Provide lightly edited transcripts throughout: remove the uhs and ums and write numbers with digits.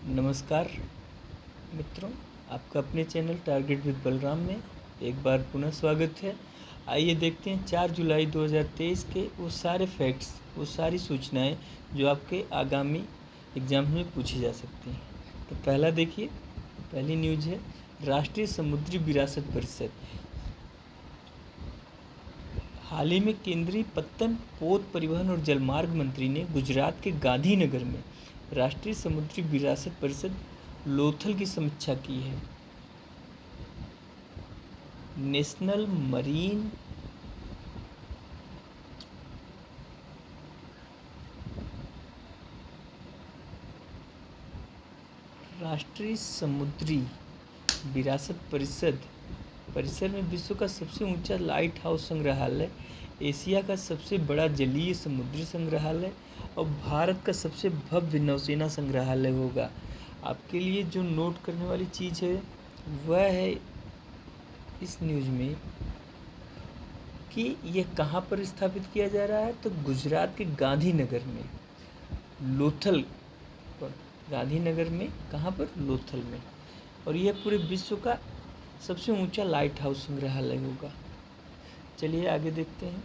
नमस्कार मित्रों, आपका अपने चैनल टारगेट विद बलराम में एक बार पुनः स्वागत है। आइए देखते हैं 4 जुलाई 2023 के वो सारे फैक्ट्स, वो सारी सूचनाएं जो आपके आगामी एग्जाम में पूछी जा सकती हैं। तो पहला देखिए, पहली न्यूज़ है राष्ट्रीय समुद्री विरासत परिषद। हाल ही में केंद्रीय पत्तन, पोत, परिवहन और जलमार्ग मंत्री ने गुजरात के गांधीनगर में राष्ट्रीय समुद्री विरासत परिषद लोथल की समीक्षा की है। नेशनल मरीन राष्ट्रीय समुद्री विरासत परिसर में विश्व का सबसे ऊंचा लाइट हाउस संग्रहालय, एशिया का सबसे बड़ा जलीय समुद्री संग्रहालय और भारत का सबसे भव्य नौसेना संग्रहालय होगा। आपके लिए जो नोट करने वाली चीज़ है वह है इस न्यूज़ में कि यह कहाँ पर स्थापित किया जा रहा है। तो गुजरात के गांधीनगर में, लोथल पर, गांधीनगर में कहाँ पर, लोथल में। और यह पूरे विश्व का सबसे ऊंचा लाइट हाउस संग्रहालय होगा। चलिए आगे देखते हैं।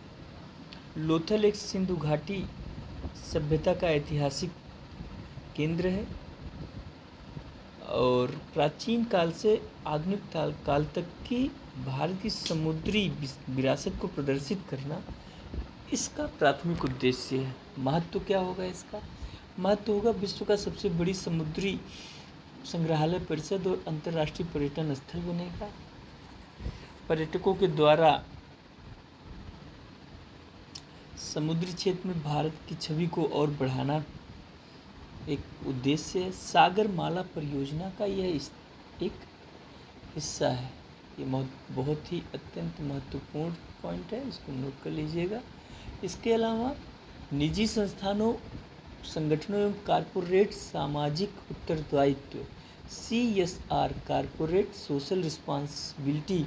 लोथल एक सिंधु घाटी सभ्यता का ऐतिहासिक केंद्र है और प्राचीन काल से आधुनिक काल तक की भारत की समुद्री विरासत को प्रदर्शित करना इसका प्राथमिक उद्देश्य है। महत्व क्या होगा इसका? महत्व होगा विश्व का सबसे बड़ी समुद्री संग्रहालय परिषद और अंतर्राष्ट्रीय पर्यटन स्थल बनेगा। पर्यटकों के द्वारा समुद्री क्षेत्र में भारत की छवि को और बढ़ाना एक उद्देश्य है। सागर माला परियोजना का यह एक हिस्सा है। ये बहुत ही अत्यंत महत्वपूर्ण पॉइंट है, इसको नोट कर लीजिएगा। इसके अलावा निजी संस्थानों, संगठनों एवं कॉरपोरेट सामाजिक उत्तरदायित्व CSR कॉरपोरेट सोशल रिस्पॉन्सिबिलिटी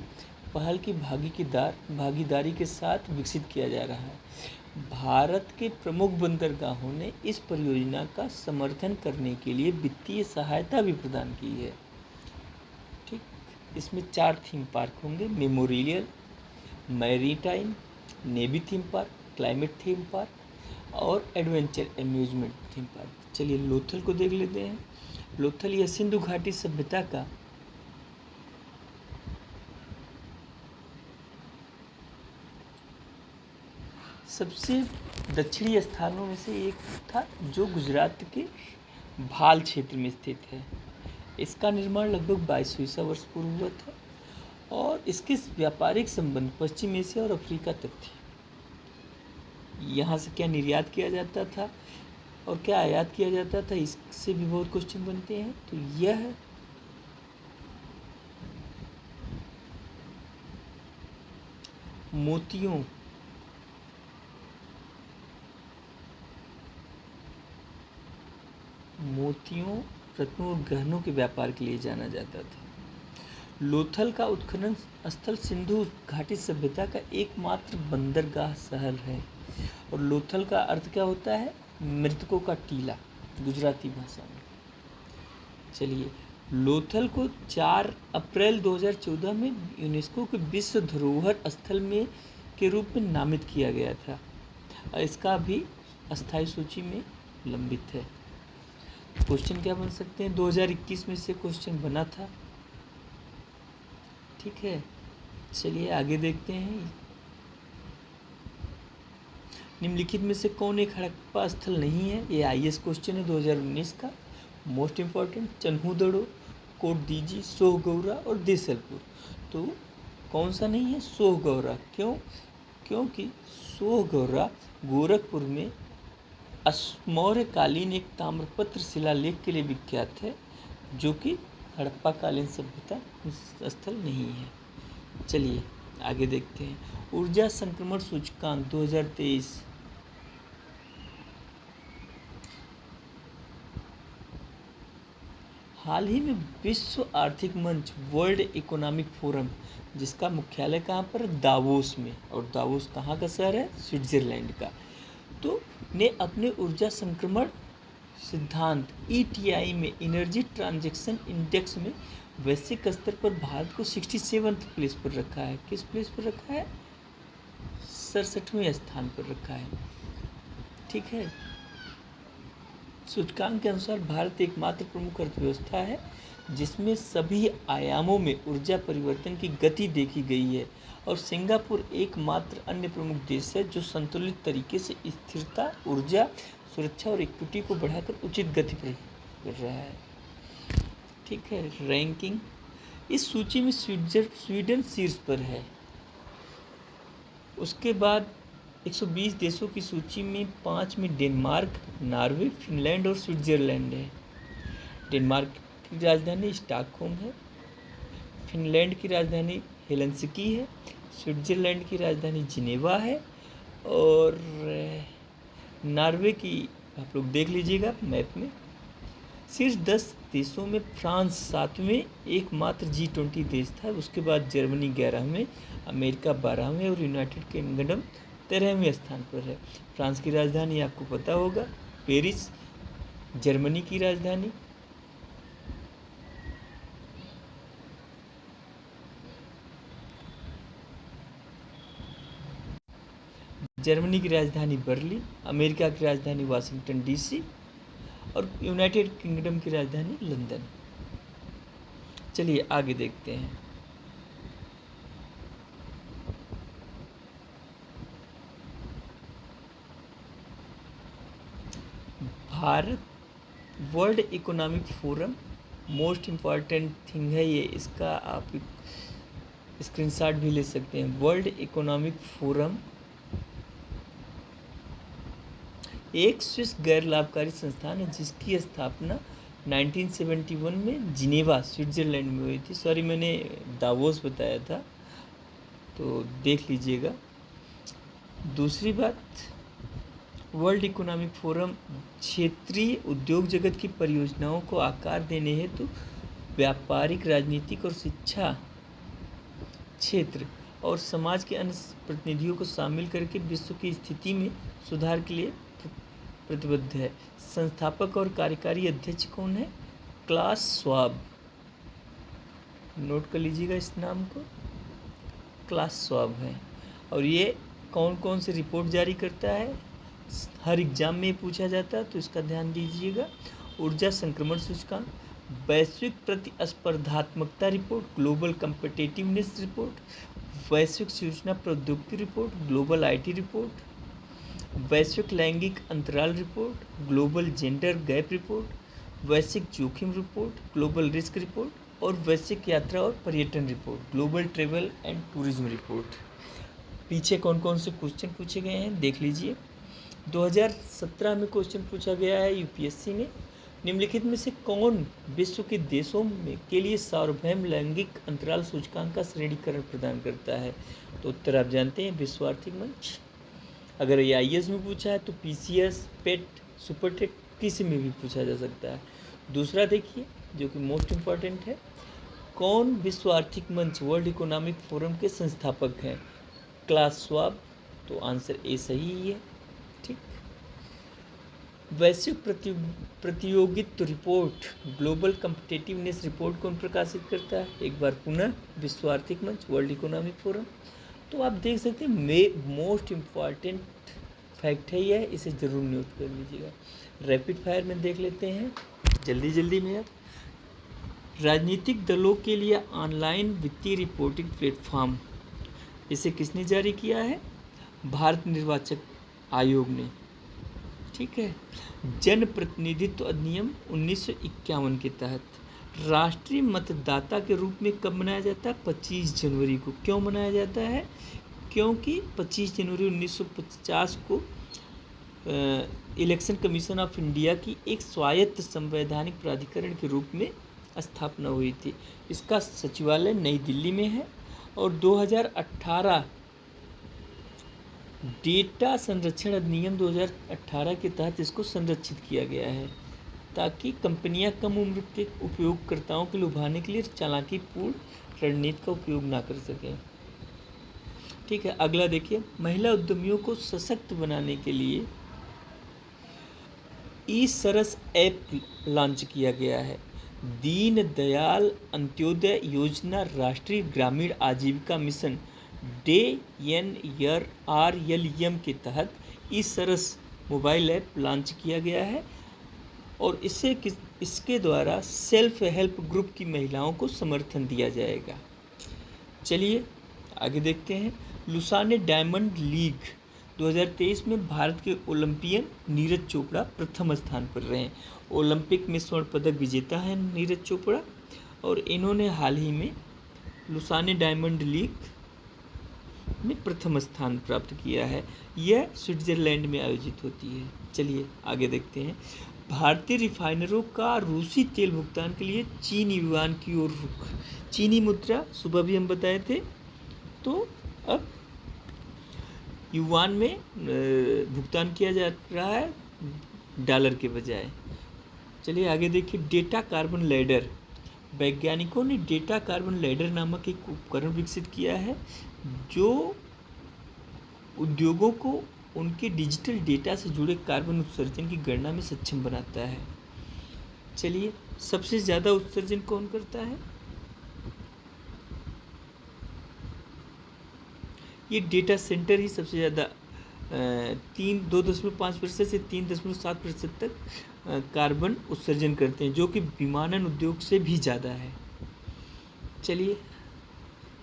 पहल की भागीदारी के साथ विकसित किया जा रहा है। भारत के प्रमुख बंदरगाहों ने इस परियोजना का समर्थन करने के लिए वित्तीय सहायता भी प्रदान की है। ठीक, इसमें 4 थीम पार्क होंगे: memorial, maritime, navy theme park, climate theme park और एडवेंचर एम्यूजमेंट थीम पार्क। चलिए लोथल को देख लेते हैं। लोथल यह सिंधु घाटी सभ्यता का सबसे दक्षिणी स्थानों में से एक था, जो गुजरात के भाल क्षेत्र में स्थित है। इसका निर्माण लगभग 2200 वर्ष पूर्व हुआ था और इसके व्यापारिक संबंध पश्चिम एशिया और अफ्रीका तक थे। यहाँ से क्या निर्यात किया जाता था और क्या आयात किया जाता था, इससे भी बहुत क्वेश्चन बनते हैं। तो यह मोतियों, रत्नों और गहनों के व्यापार के लिए जाना जाता था। लोथल का उत्खनन स्थल सिंधु घाटी सभ्यता का एकमात्र बंदरगाह शहर है। और लोथल का अर्थ क्या होता है? मृतकों का टीला, गुजराती भाषा में। चलिए, लोथल को 4 अप्रैल 2014 में यूनेस्को के विश्व धरोहर स्थल में के रूप में नामित किया गया था और इसका भी अस्थायी सूची में लंबित है। क्वेश्चन क्या बन सकते हैं? 2021 में से क्वेश्चन बना था। ठीक है, चलिए आगे देखते हैं। निम्नलिखित में से कौन एक हड़प्पा स्थल नहीं है? ये IAS क्वेश्चन है 2019 का, मोस्ट इम्पॉर्टेंट। चन्हूदड़ो, कोटदीजी, सोहगौरा और देसलपुर। तो कौन सा नहीं है? सोहगौरा। क्योंकि सोहगौरा गोरखपुर में मौर्यकालीन एक ताम्रपत्र शिलालेख के लिए विख्यात है, जो कि हड़प्पा कालीन सभ्यता स्थल नहीं है। चलिए आगे देखते हैं। ऊर्जा संक्रमण सूचकांक 2023। हाल ही में विश्व आर्थिक मंच, वर्ल्ड इकोनॉमिक फोरम, जिसका मुख्यालय कहाँ पर? दावोस में। और दावोस कहाँ का शहर है? स्विट्जरलैंड का। तो ने अपने ऊर्जा संक्रमण सिद्धांत ETI में एनर्जी ट्रांजैक्शन इंडेक्स में वैश्विक स्तर पर भारत को 67वें प्लेस पर रखा है। किस प्लेस पर रखा है? 67वें स्थान पर रखा है। ठीक है। सूचकांक के अनुसार भारत एकमात्र प्रमुख अर्थव्यवस्था है जिसमें सभी आयामों में ऊर्जा परिवर्तन की गति देखी गई है, और सिंगापुर एकमात्र अन्य प्रमुख देश है जो संतुलित तरीके से स्थिरता, ऊर्जा सुरक्षा और इक्विटी को बढ़ाकर उचित गति पर कर रहा है। ठीक है। रैंकिंग, इस सूची में स्वीडन शीर्ष पर है। उसके बाद 120 देशों की सूची में 5 में डेनमार्क, नॉर्वे, फिनलैंड और स्विट्जरलैंड है। डेनमार्क की राजधानी स्टॉकहोम है, फिनलैंड की राजधानी हेलसिंकी है, स्विट्जरलैंड की राजधानी जिनेवा है, और नॉर्वे की आप लोग देख लीजिएगा मैप में। शीर्ष 10 देशों में फ्रांस 7वें एकमात्र G20 देश था। उसके बाद जर्मनी 11वें, अमेरिका 12वें और यूनाइटेड किंगडम 13वें स्थान पर है। फ्रांस की राजधानी आपको पता होगा पेरिस, जर्मनी की राजधानी बर्लिन, अमेरिका की राजधानी वाशिंगटन DC और यूनाइटेड किंगडम की राजधानी लंदन। चलिए आगे देखते हैं। Bharat world economic forum most important thing है ये, इसका आप स्क्रीनशॉट भी ले सकते हैं। वर्ल्ड इकोनॉमिक फोरम एक स्विस गैर लाभकारी संस्थान है जिसकी स्थापना 1971 में जिनेवा स्विट्जरलैंड में हुई थी। सॉरी, मैंने दावोस बताया था, तो देख लीजिएगा। दूसरी बात, वर्ल्ड इकोनॉमिक फोरम क्षेत्रीय उद्योग जगत की परियोजनाओं को आकार देने हेतु व्यापारिक, राजनीतिक और शिक्षा क्षेत्र और समाज के अन्य प्रतिनिधियों को शामिल करके विश्व की स्थिति में सुधार के लिए प्रतिबद्ध है। संस्थापक और कार्यकारी अध्यक्ष कौन है? Class Schwab. नोट कर लीजिएगा इस नाम को, क्लास श्वाब है। और ये कौन कौन से रिपोर्ट जारी करता है? हर एग्जाम में पूछा जाता है, तो इसका ध्यान दीजिएगा। ऊर्जा संक्रमण सूचकांक, वैश्विक प्रतिस्पर्धात्मकता रिपोर्ट, ग्लोबल कम्पिटिटिवनेस रिपोर्ट, वैश्विक सूचना प्रौद्योगिकी रिपोर्ट, ग्लोबल IT रिपोर्ट, वैश्विक लैंगिक अंतराल report, global gender gap report, वैश्विक जोखिम रिपोर्ट, ग्लोबल रिस्क रिपोर्ट और वैश्विक यात्रा और पर्यटन report, global travel and tourism report. पीछे कौन कौन से क्वेश्चन पूछे गए हैं देख लीजिए। 2017 में क्वेश्चन पूछा गया है UPSC ने, निम्नलिखित में से कौन विश्व के देशों में के लिए सार्वभौम लैंगिक अंतराल सूचकांक का श्रेणीकरण प्रदान करता है? तो उत्तर आप जानते हैं, विश्व आर्थिक मंच। अगर ये IAS में पूछा है तो PCS, PET, सुपरटेट किसी में भी पूछा जा सकता है। दूसरा देखिए जो कि मोस्ट इम्पॉर्टेंट है, कौन विश्व आर्थिक मंच वर्ल्ड इकोनॉमिक फोरम के संस्थापक हैं? Class Schwab. तो आंसर A सही ही है। ठीक। वैश्विक प्रतियोगित्व रिपोर्ट, ग्लोबल कम्पिटिटिवनेस रिपोर्ट कौन प्रकाशित करता है? एक बार पुनः विश्व आर्थिक मंच वर्ल्ड इकोनॉमिक फोरम। तो आप देख सकते हैं मोस्ट इम्पॉर्टेंट फैक्ट है यह, इसे ज़रूर नोट कर लीजिएगा। रैपिड फायर में देख लेते हैं जल्दी जल्दी में। अब राजनीतिक दलों के लिए ऑनलाइन वित्तीय रिपोर्टिंग प्लेटफॉर्म, इसे किसने जारी किया है? भारत निर्वाचन आयोग ने। ठीक है। जन प्रतिनिधित्व अधिनियम 1951 के तहत राष्ट्रीय मतदाता के रूप में कब मनाया जाता है? 25 जनवरी को। क्यों मनाया जाता है? क्योंकि 25 जनवरी 1950 को इलेक्शन कमीशन ऑफ इंडिया की एक स्वायत्त संवैधानिक प्राधिकरण के रूप में स्थापना हुई थी। इसका सचिवालय नई दिल्ली में है और 2018 डेटा संरक्षण अधिनियम 2018 के तहत इसको संरक्षित किया गया है ताकि कंपनियां कम उम्र के उपयोगकर्ताओं को लुभाने के लिए चालाकीपूर्ण रणनीति का उपयोग ना कर सकें। ठीक है। अगला देखिए, महिला उद्यमियों को सशक्त बनाने के लिए ई सरस ऐप लॉन्च किया गया है। दीन दयाल अंत्योदय योजना राष्ट्रीय ग्रामीण आजीविका मिशन DNRLM के तहत ई सरस मोबाइल ऐप लॉन्च किया गया है और इसके द्वारा सेल्फ हेल्प ग्रुप की महिलाओं को समर्थन दिया जाएगा। चलिए आगे देखते हैं। लुसाने डायमंड लीग 2023 में भारत के ओलंपियन नीरज चोपड़ा प्रथम स्थान पर रहे। ओलंपिक में स्वर्ण पदक विजेता हैं नीरज चोपड़ा और इन्होंने हाल ही में लुसाने डायमंड लीग में प्रथम स्थान प्राप्त किया है। यह स्विट्जरलैंड में आयोजित होती है। चलिए आगे देखते हैं। भारतीय रिफाइनरों का रूसी तेल भुगतान के लिए चीनी युआन की ओर रुख। चीनी मुद्रा सुबह भी हम बताए थे, तो अब युआन में भुगतान किया जा रहा है डॉलर के बजाय। चलिए आगे देखिए। Data carbon ladder. वैज्ञानिकों ने डेटा कार्बन लैडर नामक एक उपकरण विकसित किया है जो उद्योगों को उनके डिजिटल डेटा से जुड़े कार्बन उत्सर्जन की गणना में सक्षम बनाता है। चलिए, सबसे ज़्यादा उत्सर्जन कौन करता है? ये डेटा सेंटर ही सबसे ज़्यादा 2.5% से 3.7% तक कार्बन उत्सर्जन करते हैं, जो कि विमानन उद्योग से भी ज़्यादा है। चलिए,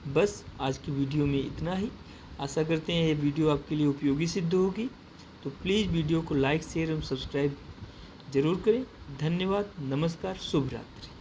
बस आज की वीडियो में इतना ही। आशा करते हैं ये वीडियो आपके लिए उपयोगी सिद्ध होगी। तो प्लीज़ वीडियो को लाइक, शेयर एवं सब्सक्राइब ज़रूर करें। धन्यवाद, नमस्कार, शुभ रात्रि।